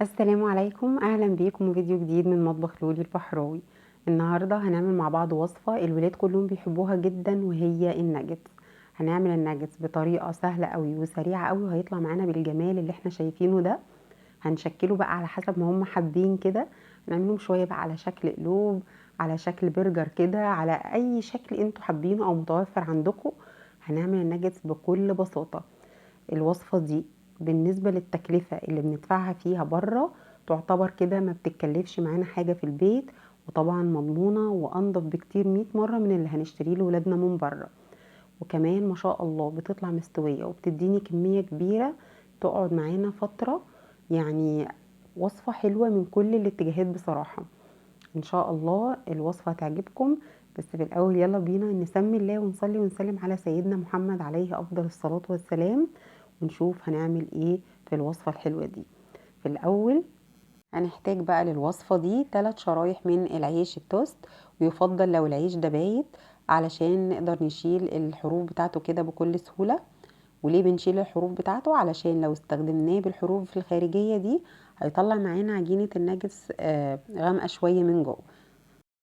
السلام عليكم، اهلا بيكم فيديو جديد من مطبخ لولي البحراوي. النهارده هنعمل مع بعض وصفه الولاد كلهم بيحبوها جدا، وهي الناجتس. هنعمل الناجتس بطريقه سهله قوي وسريعه قوي، وهيطلع معانا بالجمال اللي احنا شايفينه ده. هنشكله بقى على حسب ما هم حابين كده. نعملهم شويه بقى على شكل قلوب، على شكل برجر كده، على اي شكل انتوا حابينه او متوفر عندكم. هنعمل الناجتس بكل بساطه. الوصفة دي بالنسبة للتكلفة اللي بندفعها فيها بره، تعتبر كده ما بتتكلفش معانا حاجة في البيت، وطبعا مضمونة وانضف بكتير 100 مرة من اللي هنشتريه لولادنا من بره. وكمان ما شاء الله بتطلع مستوية وبتديني كمية كبيرة تقعد معانا فترة. يعني وصفة حلوة من كل الاتجاهات بصراحة. ان شاء الله الوصفة هتعجبكم. بس في الاول يلا بينا نسمي الله ونصلي ونسلم على سيدنا محمد عليه افضل الصلاة والسلام، ونشوف هنعمل ايه في الوصفة الحلوة دي. في الاول هنحتاج بقى للوصفة دي 3 شرايح من العيش التوست، ويفضل لو العيش ده بايت علشان نقدر نشيل الحروف بتاعته كده بكل سهولة. وليه بنشيل الحروف بتاعته؟ علشان لو استخدمناه بالحروف الخارجية دي هيطلع معانا عجينة الناجتس غامقة شوية من جوه.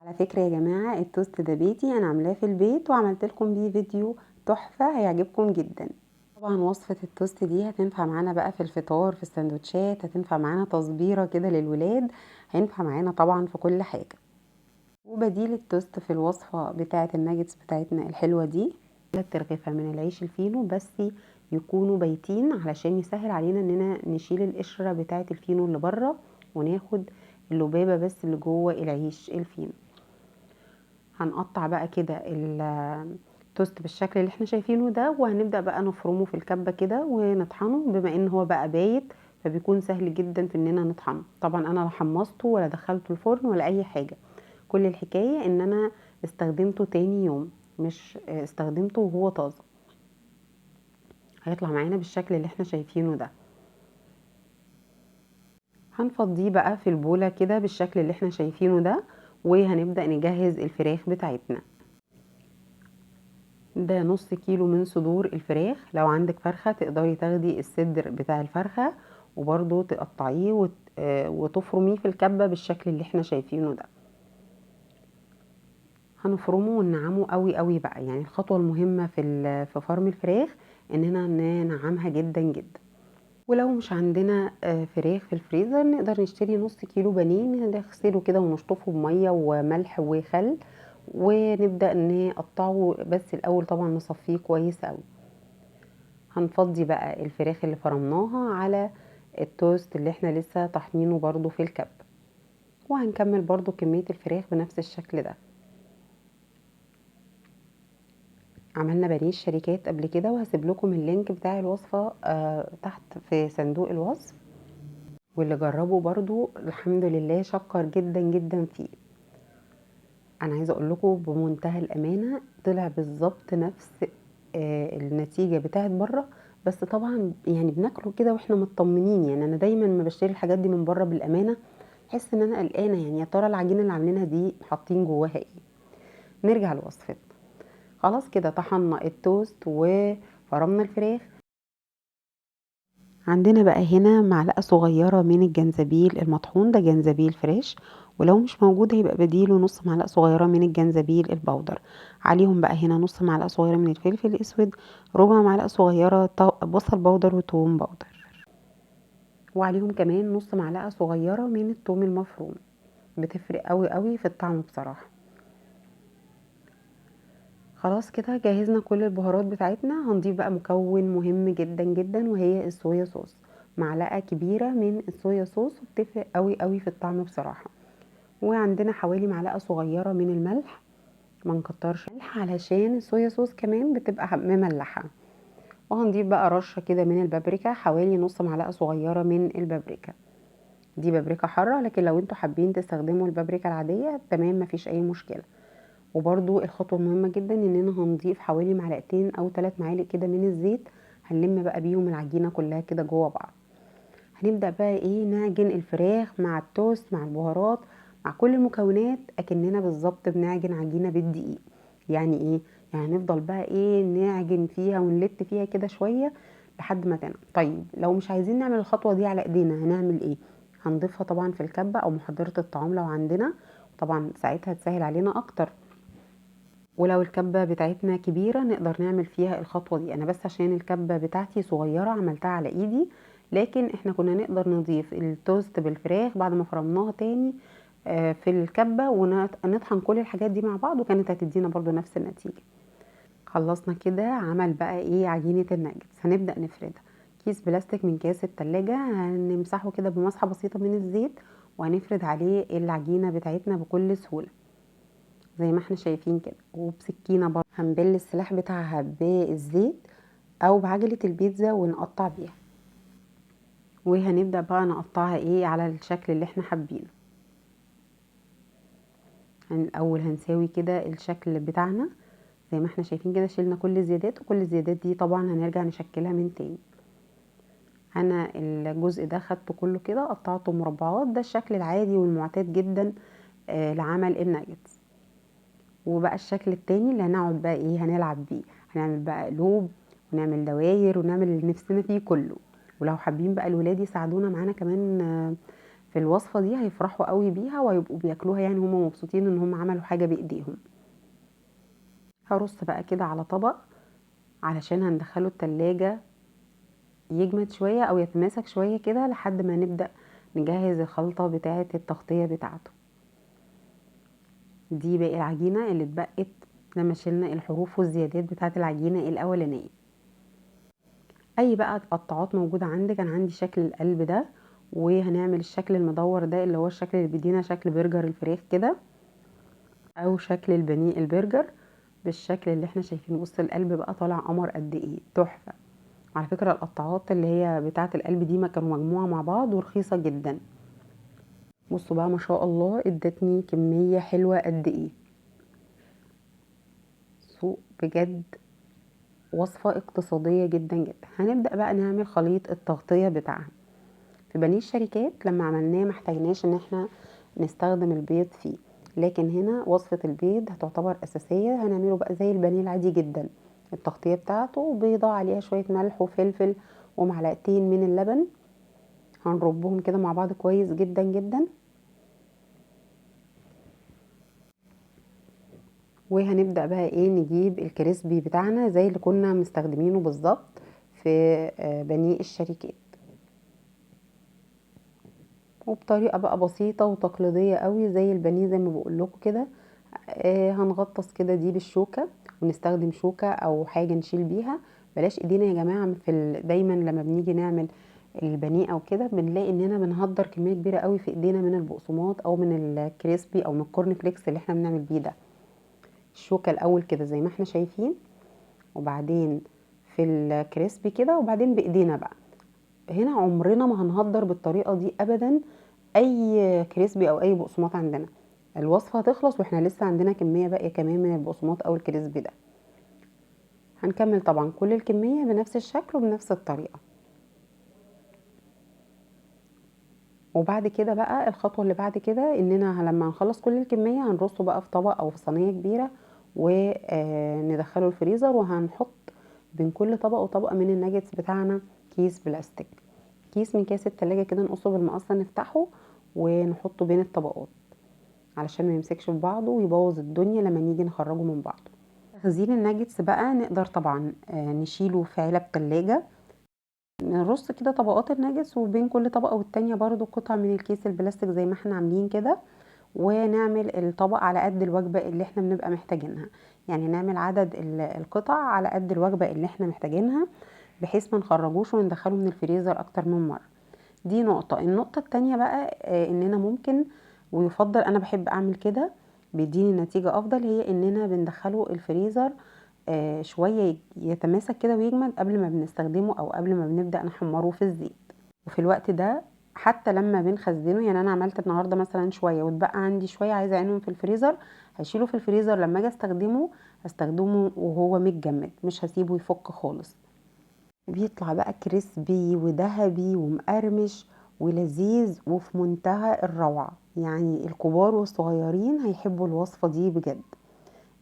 على فكرة يا جماعة، التوست ده بيتي، انا عاملاه في البيت وعملت لكم بيه فيديو تحفة هيعجبكم جدا. طبعا وصفة التوست دي هتنفع معانا بقى في الفطار، في السندوتشات، هتنفع معانا تصبيرة كده للولاد، هينفع معانا طبعا في كل حاجة. وبديل التوست في الوصفة بتاعة الناجتس بتاعتنا الحلوة دي 3 ترغيفة من العيش الفينو، بس يكونوا بايتين علشان يسهل علينا اننا نشيل القشرة بتاعة الفينو اللي بره، وناخد اللبابة بس اللي جوه العيش الفينو. هنقطع بقى كده التوست بالشكل اللي احنا شايفينه ده، وهنبدأ بقى نفرمه في الكبة كده ونطحنه، بما ان هو بقى بايت فبيكون سهل جدا في اننا نطحنه. طبعا انا لا حمصته ولا دخلته الفرن ولا اي حاجة، كل الحكاية ان انا استخدمته تاني يوم، مش استخدمته وهو طازة. هيطلع معانا بالشكل اللي احنا شايفينه ده. هنفضيه بقى في البولة كده بالشكل اللي احنا شايفينه ده، وهنبدأ نجهز الفراخ بتاعتنا. ده نص كيلو من صدور الفراخ. لو عندك فرخة تقدري تاخدي الصدر بتاع الفرخة وبرضو تقطعيه وتفرميه في الكبة بالشكل اللي احنا شايفينه ده. هنفرمه وننعمه قوي قوي بقى. يعني الخطوة المهمة في فرم الفراخ اننا ننعمها جدا جدا. ولو مش عندنا فراخ في الفريزر، نقدر نشتري نص كيلو بانيه، نغسله كده ونشطفه بمية وملح وخل، ونبدأ نقطعه. بس الأول طبعا نصفيه كويس قوي. هنفضي بقى الفراخ اللي فرمناها على التوست اللي احنا لسه طحنينه برضو في الكب، وهنكمل برضو كمية الفراخ بنفس الشكل ده. عملنا بانيه الشركات قبل كده، وهسيب لكم اللينك بتاع الوصفة تحت في صندوق الوصف، واللي جربه برضو الحمد لله شكر جدا جدا فيه. انا عايزه اقول لكم بمنتهى الامانه طلع بالظبط نفس النتيجه بتاعت بره. بس طبعا يعني بناكله كده واحنا مطمنين. يعني انا دايما ما بشتري الحاجات دي من بره بالامانه، احس ان انا قلقانه، يعني يا ترى العجينه اللي عاملينها دي حاطين جواها ايه. نرجع لوصفتنا. خلاص كده طحنا التوست وفرمنا الفراخ. عندنا بقى هنا معلقة صغيرة من الجنزبيل المطحون، ده جنزبيل فريش، ولو مش موجود هيبقى بديله نص معلقة صغيرة من الجنزبيل البودر. عليهم بقى هنا نص معلقة صغيرة من الفلفل الاسود، ربع معلقة صغيرة بصل بودر وتوم بودر، وعليهم كمان نص معلقة صغيرة من التوم المفروم. بتفرق قوي قوي في الطعم بصراحة. خلاص كده جهزنا كل البهارات بتاعتنا. هنضيف بقى مكون مهم جدا جدا، وهي الصويا صوص. معلقة كبيرة من الصويا صوص، وبتفرق قوي قوي في الطعم بصراحة. وعندنا حوالي معلقة صغيرة من الملح، ما نكترش ملح علشان الصويا صوص كمان بتبقى مملحة. وهنضيف بقى رشة كده من البابريكا، حوالي نص معلقة صغيرة من البابريكا. دي بابريكا حارة، لكن لو انتوا حابين تستخدموا البابريكا العادية تمام، مفيش اي مشكلة. وبرضو الخطوة مهمة جدا اننا هنضيف حوالي معلقتين او 3 معالق كده من الزيت، هنلم بقى بيهم العجينة كلها كده جوه بعض. هنبدأ بقى ايه نعجن الفراخ مع التوست مع البهارات مع كل المكونات، اكننا بالظبط بنعجن عجينة بالدقيق. يعني ايه؟ يعني نفضل بقى ايه نعجن فيها ونلت فيها كده شوية لحد ما تنعم. طيب لو مش عايزين نعمل الخطوة دي على ايدينا هنعمل ايه؟ هنضيفها طبعا في الكبة او محضرة الطعام لو عندنا، طبعا ساعتها تسهل علينا اكتر. ولو الكبة بتاعتنا كبيرة نقدر نعمل فيها الخطوة دي. انا بس عشان الكبة بتاعتي صغيرة عملتها على ايدي، لكن احنا كنا نقدر نضيف التوست بالفراخ بعد ما فرمناها تاني في الكبة ونطحن كل الحاجات دي مع بعض، وكانت هتدينا برضو نفس النتيجة. خلصنا كده عمل بقى ايه عجينة الناجتس. هنبدأ نفردها. كيس بلاستيك من كيس التلاجة هنمسحه كده بمسحة بسيطة من الزيت، وهنفرد عليه العجينة بتاعتنا بكل سهولة زي ما احنا شايفين كده. وبسكينة برضه هنبل السلاح بتاعها بالزيت او بعجلة البيتزا ونقطع بيها. وهنبدأ بقى نقطعها ايه على الشكل اللي احنا حابينه. الاول هنساوي كده الشكل بتاعنا زي ما احنا شايفين كده. شيلنا كل الزيادات، وكل الزيادات دي طبعا هنرجع نشكلها من تاني. انا الجزء ده خدته كله كده قطعته مربعات، ده الشكل العادي والمعتاد جدا لعمل الناجتس. وبقى الشكل التاني اللي هنقعد بقى ايه هنلعب بيه، هنعمل بقى قلوب ونعمل دواير ونعمل اللي نفسنا فيه كله. ولو حابين بقى الولاد يساعدونا معانا كمان في الوصفة دي هيفرحوا قوي بيها ويبقوا بياكلوها، يعني هم مبسوطين ان هم عملوا حاجة بايديهم. هرص بقى كده على طبق علشان هندخله التلاجة يجمد شوية او يتماسك شوية كده لحد ما نبدأ نجهز الخلطة بتاعة التغطية بتاعته. دي باقي العجينة اللي اتبقت لما شلنا الحروف والزيادات بتاعة العجينة الاولانية. اي بقى قطعات موجودة عندك، انا عندي شكل القلب ده، وهنعمل الشكل المدور ده اللي هو الشكل اللي بيدينا شكل برجر الفراخ كده، او شكل البانيه البرجر بالشكل اللي احنا شايفينه. بص القلب بقى طالع قمر قد ايه، تحفة. على فكرة القطعات اللي هي بتاعة القلب دي ما كانوا مجموعة مع بعض ورخيصة جدا. بصوا بقى ما شاء الله ادتني كمية حلوة قد ايه. سوق بجد، وصفة اقتصادية جدا جدا. هنبدأ بقى نعمل خليط التغطية بتاعها. في بانيه الشركات لما عملناه ما احتاجناش ان احنا نستخدم البيض فيه، لكن هنا وصفة البيض هتعتبر اساسية. هنعمله بقى زي البانيه العادي جدا. التغطية بتاعته بيضة عليها شوية ملح وفلفل ومعلقتين من اللبن، هنربهم كده مع بعض كويس جدا جدا. وهنبدأ بقى ايه نجيب الكريسبي بتاعنا زي اللي كنا مستخدمينه بالظبط في بانيه الشركات، وبطريقة بقى بسيطة وتقليدية قوي زي البانيه زي ما بقول لكم كده. هنغطس كده دي بالشوكة، ونستخدم شوكة او حاجة نشيل بيها. بلاش ايدينا يا جماعة في دايما لما بنيجي نعمل البانيه او كده بنلاقي اننا بنهدر كمية كبيرة قوي في ايدينا من البقسماط او من الكريسبي او من الكورن فليكس اللي احنا بنعمل بيه ده. الشوكة الاول كده زي ما احنا شايفين، وبعدين في الكريسبي كده، وبعدين بايدينا بقى. هنا عمرنا ما هنهدر بالطريقة دي ابدا اي كريسبي او اي بقسماط عندنا. الوصفة هتخلص واحنا لسه عندنا كمية باقية كمان من البقسماط او الكريسبي ده. هنكمل طبعا كل الكمية بنفس الشكل وبنفس الطريقة. وبعد كده بقى الخطوة اللي بعد كده اننا لما نخلص كل الكمية هنرصه بقى في طبق او في صينية كبيرة وندخله الفريزر. وهنحط بين كل طبق وطبقة من الناجتس بتاعنا كيس بلاستيك. كيس من كيس التلاجة كده نقصه بالمقص نفتحه ونحطه بين الطبقات علشان ما يمسكش في بعضه ويبوظ الدنيا لما نيجي نخرجه من بعضه. تخزين الناجتس بقى نقدر طبعا نشيله في علب تلاجة. نرص كده طبقات الناجتس وبين كل طبقة والتانية برضو قطعة من الكيس البلاستيك زي ما احنا عاملين كده. ونعمل الطبق على قد الوجبة اللي احنا بنبقى محتاجينها، يعني نعمل عدد القطع على قد الوجبة اللي احنا محتاجينها، بحيث ما نخرجوش وندخله من الفريزر اكتر من مرة. دي نقطة. النقطة التانية بقى اننا ممكن ويفضل، انا بحب اعمل كده بيديني نتيجة افضل، هي اننا بندخله الفريزر شوية يتماسك كده ويجمد قبل ما بنستخدمه او قبل ما بنبدأ نحمره في الزيت. وفي الوقت ده حتى لما بنخزنه، يعني انا عملت النهارده مثلا شويه واتبقى عندي شويه عايزه اعينهم في الفريزر، هشيله في الفريزر لما اجي استخدمه هستخدمه وهو متجمد، مش هسيبه يفك خالص. بيطلع بقى كريسبي وذهبي ومقرمش ولذيذ وفي منتهى الروعه. يعني الكبار والصغيرين هيحبوا الوصفه دي بجد.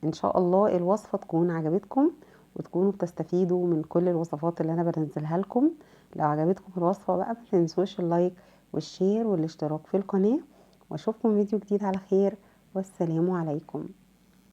ان شاء الله الوصفة تكون عجبتكم وتكونوا بتستفيدوا من كل الوصفات اللي انا بنزلها لكم. لو عجبتكم الوصفة بقى ما تنسوش اللايك والشير والاشتراك في القناة، واشوفكم فيديو جديد على خير، والسلام عليكم.